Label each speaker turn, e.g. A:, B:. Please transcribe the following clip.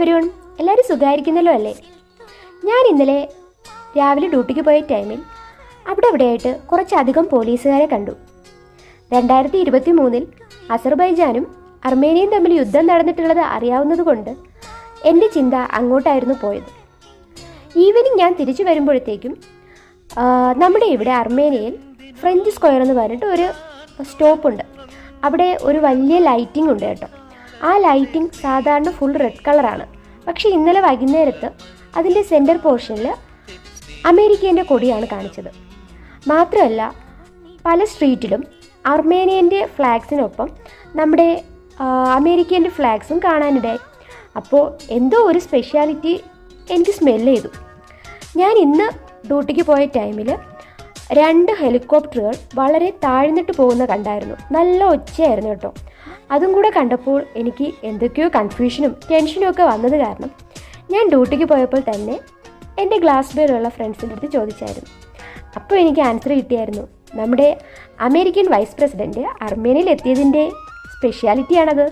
A: Everyone, എല്ലാവരും സുഖമായിരിക്കുന്നല്ലോ അല്ലേ? ഞാൻ ഇന്നലെ രാവിലെ ഡ്യൂട്ടിക്ക് പോയ ടൈമിൽ അവിടെയായിട്ട് കുറച്ചധികം പോലീസുകാരെ കണ്ടു. 2023 അസർബൈജാനും അർമേനിയയും തമ്മിൽ യുദ്ധം നടന്നിട്ടുള്ളത് അറിയാവുന്നതുകൊണ്ട് എൻ്റെ ചിന്ത അങ്ങോട്ടായിരുന്നു പോയത്. ഈവനിങ് ഞാൻ തിരിച്ചു വരുമ്പോഴത്തേക്കും നമ്മുടെ ഇവിടെ അർമേനിയയിൽ ഫ്രഞ്ച് സ്ക്വയർ എന്ന് പറഞ്ഞിട്ട് ഒരു സ്റ്റോപ്പുണ്ട്. അവിടെ ഒരു വലിയ ലൈറ്റിംഗ് ഉണ്ട് കേട്ടോ. ആ ലൈറ്റിംഗ് സാധാരണ ഫുൾ റെഡ് കളറാണ്. പക്ഷേ ഇന്നലെ വൈകുന്നേരത്ത് അതിൻ്റെ സെൻറ്റർ പോർഷനിൽ അമേരിക്കേൻ്റെ കൊടിയാണ് കാണിച്ചത്. മാത്രമല്ല പല സ്ട്രീറ്റിലും അർമേനിയൻ്റെ ഫ്ലാഗ്സിനൊപ്പം നമ്മുടെ അമേരിക്കേൻ്റെ ഫ്ലാഗ്സും കാണാനിടയായി. അപ്പോൾ എന്തോ ഒരു സ്പെഷ്യാലിറ്റി എനിക്ക് സ്മെല്ല് ചെയ്തു. ഞാൻ ഇന്ന് ഡ്യൂട്ടിക്ക് പോയ ടൈമിൽ 2 ഹെലികോപ്റ്ററുകൾ വളരെ താഴ്ന്നിട്ട് പോകുന്ന കണ്ടായിരുന്നു. നല്ല ഒച്ചയായിരുന്നു കേട്ടോ. അതും കൂടെ കണ്ടപ്പോൾ എനിക്ക് എന്തൊക്കെയോ കൺഫ്യൂഷനും ടെൻഷനും ഒക്കെ വന്നത് കാരണം ഞാൻ ഡ്യൂട്ടിക്ക് പോയപ്പോൾ തന്നെ എൻ്റെ ഗ്ലാസ് ബെയറുള്ള ഫ്രണ്ട്സിൻ്റെ അടുത്ത് ചോദിച്ചായിരുന്നു. അപ്പോൾ എനിക്ക് ആൻസർ കിട്ടിയായിരുന്നു. നമ്മുടെ അമേരിക്കൻ വൈസ് പ്രസിഡൻറ്റ് അർമേനിയയിൽ എത്തിയതിൻ്റെ സ്പെഷ്യാലിറ്റിയാണത്.